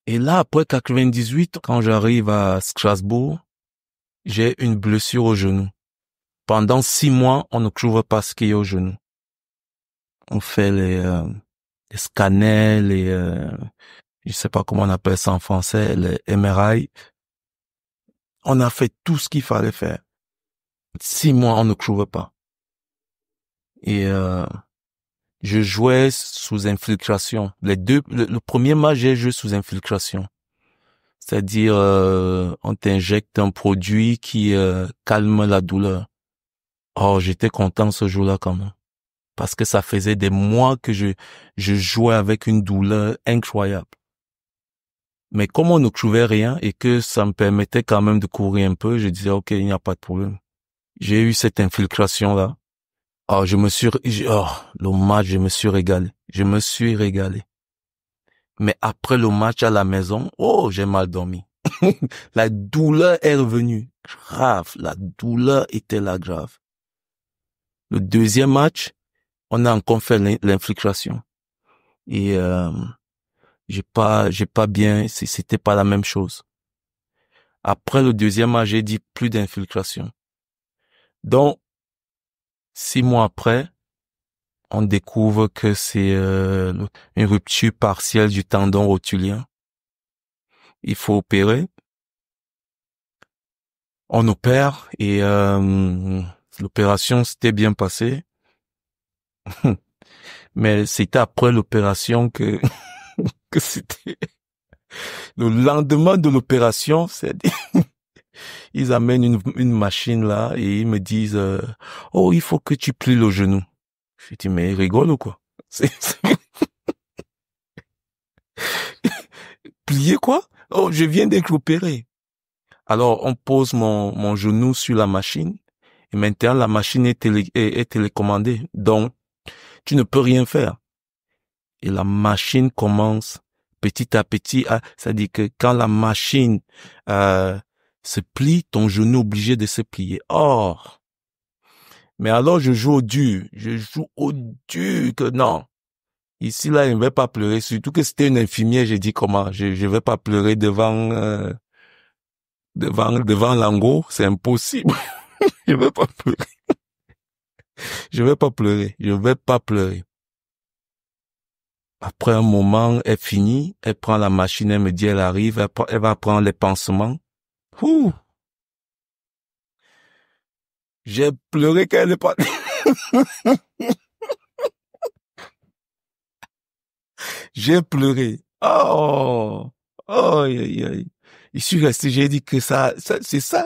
Et là, après 98, quand j'arrive à Strasbourg, j'ai une blessure au genou. Pendant 6 mois, on ne trouve pas ce qu'il y a au genou. On fait les scanners, je sais pas comment on appelle ça en français, les MRI. On a fait tout ce qu'il fallait faire. 6 mois, on ne trouve pas. Et je jouais sous infiltration. Le premier match, j'ai joué sous infiltration. C'est-à-dire, on t'injecte un produit qui calme la douleur. Oh, j'étais content ce jour-là quand même. Parce que ça faisait des mois que je jouais avec une douleur incroyable. Mais comme on ne trouvait rien et que ça me permettait quand même de courir un peu, je disais, OK, il n'y a pas de problème. J'ai eu cette infiltration-là. Oh, le match, je me suis régalé. Je me suis régalé. Mais après le match à la maison, oh, j'ai mal dormi. La douleur est revenue. Grave. La douleur était là grave. Le deuxième match, on a encore fait l'infiltration. Et, j'ai pas bien, c'était pas la même chose. Après le deuxième match, j'ai dit plus d'infiltration. Donc, 6 mois après, on découvre que c'est une rupture partielle du tendon rotulien. Il faut opérer. On opère et l'opération s'était bien passée. Mais c'était après l'opération que que c'était le lendemain de l'opération, ils amènent une machine là et ils me disent oh, il faut que tu plies le genou. Je dis mais ils rigolent ou quoi? Plier quoi? Oh, je viens d'être opéré. Alors on pose mon genou sur la machine et maintenant la machine est télécommandée. Donc tu ne peux rien faire. Et la machine commence petit à petit c'est-à-dire que quand la machine se plie, ton genou est obligé de se plier. Or, mais alors je joue au dur que non. Ici là, je ne vais pas pleurer, surtout que c'était une infirmière, j'ai dit comment, je vais pas pleurer devant l'ango, c'est impossible. Je vais pas pleurer. Je vais pas pleurer. Je vais pas pleurer. Après un moment, elle finit, elle prend la machine, elle me dit, elle arrive, elle va prendre les pansements. Ouh! J'ai pleuré quand elle est partie. J'ai pleuré. Oh! Oh, aïe, aïe. Je suis resté, j'ai dit que c'est ça,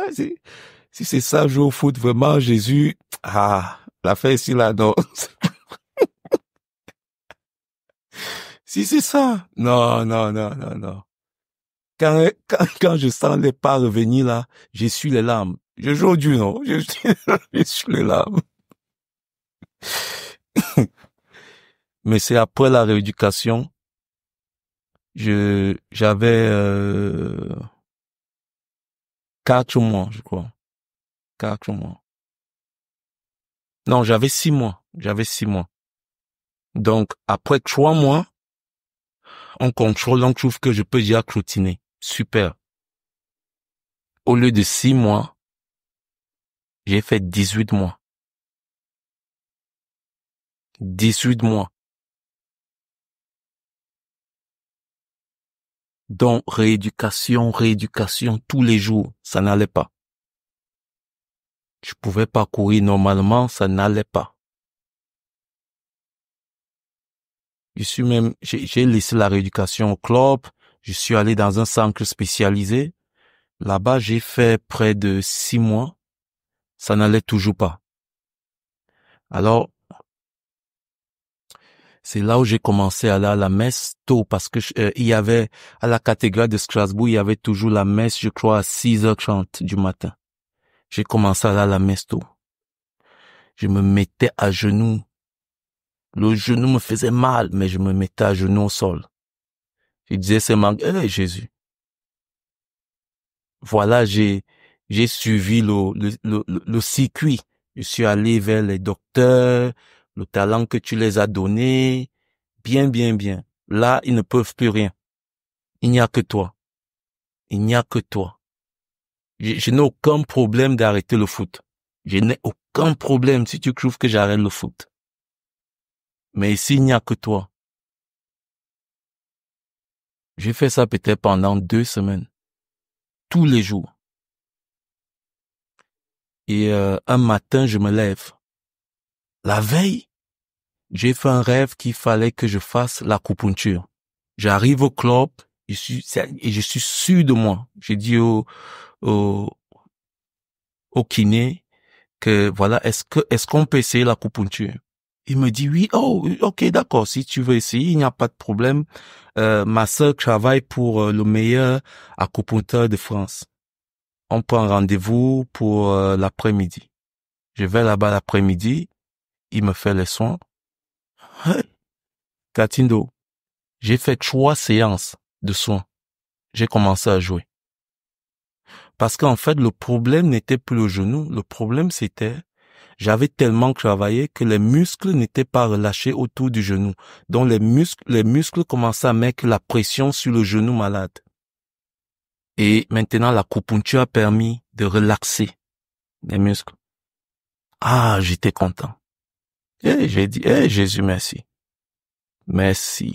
si c'est ça, jouer au foot, vraiment, Jésus, la fait ici, là, non. Si c'est ça, non, non, non, non, non. Quand je sens les pas revenir là, j'essuie les larmes. Je joue au Dieu, non? J'essuie les larmes. Mais c'est après la rééducation, j'avais 4 mois, je crois. 4 mois. Non, j'avais 6 mois. J'avais 6 mois. Donc, après 3 mois, on contrôle, on trouve que je peux déjà cloutiner. Super. Au lieu de 6 mois, j'ai fait 18 mois. 18 mois. Donc, rééducation tous les jours. Ça n'allait pas. Je pouvais pas courir normalement, ça n'allait pas. J'ai laissé la rééducation au club. Je suis allé dans un centre spécialisé. Là-bas, j'ai fait près de 6 mois. Ça n'allait toujours pas. Alors, c'est là où j'ai commencé à aller à la messe tôt parce que il y avait, à la cathédrale de Strasbourg, il y avait toujours la messe, je crois, à 6h30 du matin. J'ai commencé à aller à la messe tôt. Je me mettais à genoux. Le genou me faisait mal, mais je me mettais à genoux au sol. Je disais seulement, Jésus. Voilà, j'ai suivi le circuit. Je suis allé vers les docteurs, le talent que tu les as donné. Bien, bien, bien. Là, ils ne peuvent plus rien. Il n'y a que toi. Il n'y a que toi. Je n'ai aucun problème d'arrêter le foot. Je n'ai aucun problème si tu trouves que j'arrête le foot. Mais ici, il n'y a que toi. J'ai fait ça peut-être pendant 2 semaines. Tous les jours. Et un matin, je me lève. La veille, j'ai fait un rêve qu'il fallait que je fasse l'acupuncture. J'arrive au club, je suis sûr de moi. J'ai dit au, au kiné que voilà, est-ce qu'on peut essayer l'acupuncture? Il me dit oui, oh, ok, d'accord, si tu veux essayer, il n'y a pas de problème. Ma sœur travaille pour le meilleur acupuncteur de France. On prend rendez-vous pour l'après-midi. Je vais là-bas l'après-midi, il me fait les soins. Katindo, j'ai fait 3 séances de soins. J'ai commencé à jouer. Parce qu'en fait, le problème n'était plus le genou. Le problème, c'était, j'avais tellement travaillé que les muscles n'étaient pas relâchés autour du genou. Donc les muscles commençaient à mettre la pression sur le genou malade. Et maintenant, l'acupuncture a permis de relaxer les muscles. Ah, j'étais content. Et j'ai dit, Jésus, merci. Merci.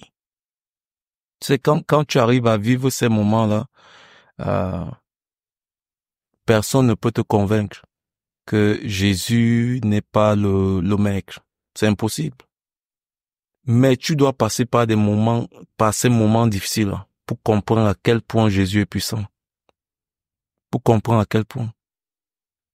C'est quand tu arrives à vivre ces moments-là, personne ne peut te convaincre que Jésus n'est pas le maître. C'est impossible. Mais tu dois passer par ces moments difficiles pour comprendre à quel point Jésus est puissant. Pour comprendre à quel point.